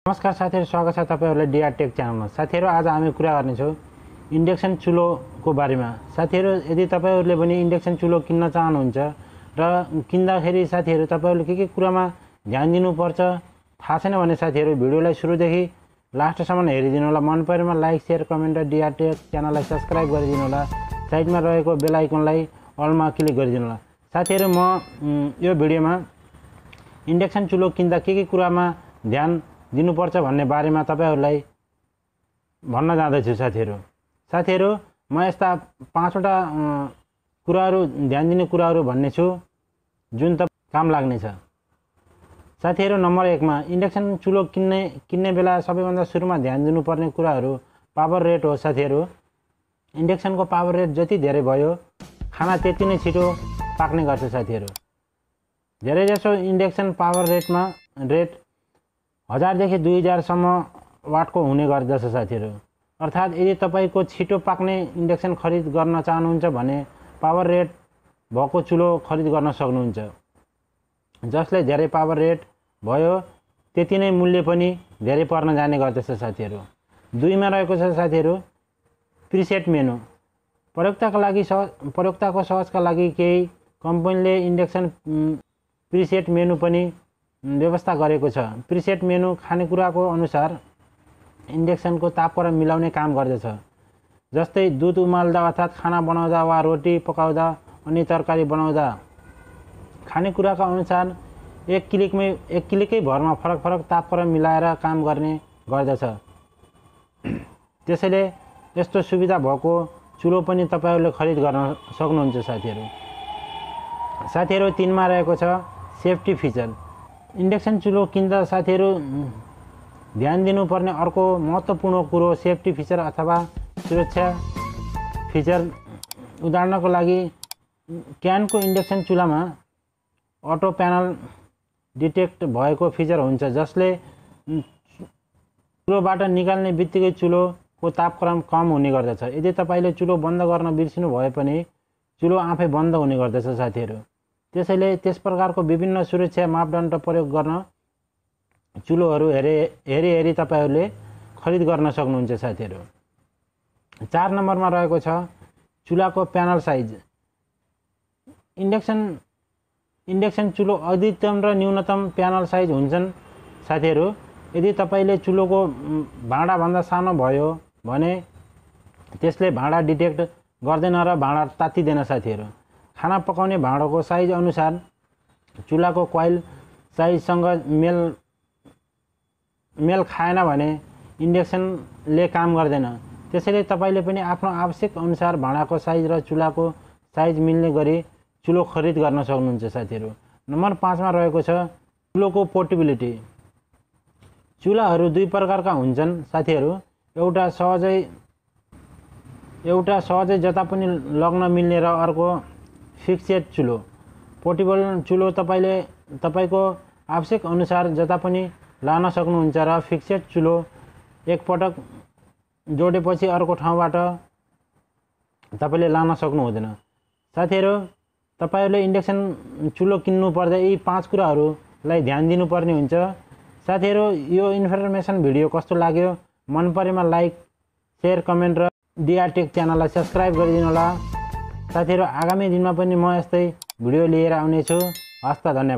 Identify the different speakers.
Speaker 1: नमस्कार साथीहरु, स्वागत छ तपाईहरुलाई डिआर टेक च्यानलमा। साथीहरु, आज हामी कुरा गर्ने छौं इन्डक्सन चुलोको बारेमा। साथीहरु, यदि तपाईहरुले पनि इन्डक्सन चुलो किन्न चाहनुहुन्छ र किन्दाखेरि साथीहरु तपाईहरुले के कुरामा ध्यान दिनुपर्छ थाहा छैन भने साथीहरु भिडियोलाई सुरुदेखि लास्टसम्म हेरिदिनु होला। मन परेमा लाइक, शेयर, कमेन्ट र डिआर टेक च्यानललाई सब्स्क्राइब गरिदिनु होला। साइडमा रहेको बेल आइकनलाई अलमा क्लिक गरिदिनु होला। साथीहरु, म यो भिडियोमा इन्डक्सन चुलो किन्दा के कुरामा ध्यान दिनुपर्छ भन्ने बारेमा तपाईहरुलाई भन्न जाँदैछु। साथीहरु, म यस्ता 5 वटा कुराहरु ध्यान दिने कुराहरु भन्ने छु जुन त काम लाग्ने छ। साथीहरु, नम्बर 1 मा इन्डक्सन चुलो किन्ने बेला सबैभन्दा सुरुमा ध्यान दिनुपर्ने कुराहरु पावर रेट हो। साथीहरु, इन्डक्सनको पावर रेट जति धेरै भयो खाना त्यति नै छिटो पाक्ने गर्छ। साथीहरु, धेरै जसो इन्डक्सन पावर रेट 1000 देखि 2000 सम्म वाटको हुने गर्दछ। साथीहरु, अर्थात् यदि तपाईको छिटो पाक्ने इन्डक्सन खरिद गर्न चाहनुहुन्छ भने पावर रेट भएको चुलो खरिद गर्न सक्नुहुन्छ। जसले धेरै पावर रेट भयो त्यति नै मूल्य पनि धेरै पर्न जाने गर्दछ। साथीहरु, 2 मा रहेको छ साथीहरु प्रिसेट मेनु। प्रयोक्ताको सहजका लागि केही कम्पनीले इन्डक्सन प्रिसेट मेनु पनि व्यवस्था गरेको छ। प्रिसेट मेनु खानेकुराको अनुसार इन्डक्सनको तापक्रम मिलाउने काम गर्दछ। जस्तै दूध उमाल्दा अर्थात् खाना बनाउँदा वा रोटी पकाउँदा अनि तरकारी बनाउँदा खानेकुराका अनुसार एक क्लिकै भरमा फरक तापक्रम मिलाएर काम गर्ने गर्दछ। त्यसैले यस्तो सुविधा भएको चुलो पनि तपाईहरुले खरिद गर्न सक्नुहुन्छ। साथीहरु, 3 मा रहेको छ सेफ्टी फिचर। इन्डक्सन चुलो किन्दा साथीहरु ध्यान दिनुपर्ने अर्को महत्त्वपूर्ण कुरो सेफ्टी फिचर अथवा सुरक्षा फिचर। उदाहरणको लागि क्यानको इन्डक्सन चुलामा अटो प्यानल डिटेक्ट भएको फिचर हुन्छ, जसले चुलोबाट निकाल्ने बित्तिकै चुलोको तापक्रम कम हुने गर्दछ। यदि तपाईले चुलो बन्द गर्न बिर्सिनु भए पनि चुलो आफै बन्द हुने गर्दछ। साथीहरु, त्यसैले त्यस प्रकारको विभिन्न सुरक्षा मापदण्ड प्रयोग गर्न चुलोहरु हेरी तपाईहरुले खरिद गर्न सक्नुहुन्छ। साथीहरु, 4 नम्बरमा रहेको छ चुलाको प्यानल साइज। इन्डक्सन चुलो अधिकतम र न्यूनतम प्यानल साइज हुन्छन्। साथीहरु, यदि तपाईले चुलोको भाँडा भन्दा सानो भयो भने त्यसले भाँडा डिटेक्ट गर्दैन र भाँडा तातिदैन। साथीहरु, खाना पकाउने भाँडोको साइज अनुसार चुलाको कोइल साइजसँग मेल खाएन भने इन्डक्सनले काम गर्दैन। त्यसैले तपाईले पनि आफ्नो आवश्यक अनुसार भाँडाको साइज र चुलाको साइज मिल्ने गरी चुलो खरिद गर्न सक्नुहुन्छ। साथीहरु, नम्बर 5 मा रहेको छ चुलोको पोर्टेबिलिटी। चुलाहरु 2 प्रकारका हुन्छन्। साथीहरु, एउटा सहजै जता पनि लग्न मिल्ने र अर्को फिक्सेड चुलो। पोर्टेबल चुलो तपाईको आवश्यक अनुसार जता पनि लान सक्नुहुन्छ र फिक्सेड चुलो एकपटक जोडेपछि अर्को ठाउँबाट तपाईले लान सक्नु हुँदैन। साथीहरु, तपाईहरुले इन्डक्सन चुलो किन्नु पर्दा यी 5 कुराहरुलाई ध्यान दिनुपर्ने हुन्छ। साथीहरु, यो इन्फर्मेसन भिडियो कस्तो लाग्यो मन परेमा लाइक, शेयर, कमेन्ट र डिआर टेक च्यानललाई सब्स्क्राइब गरिदिनु होला। साथीहरु, आगामी दिनमा पनि म यस्तै भिडियो लिएर आउने छु। हस्त, धन्यवाद।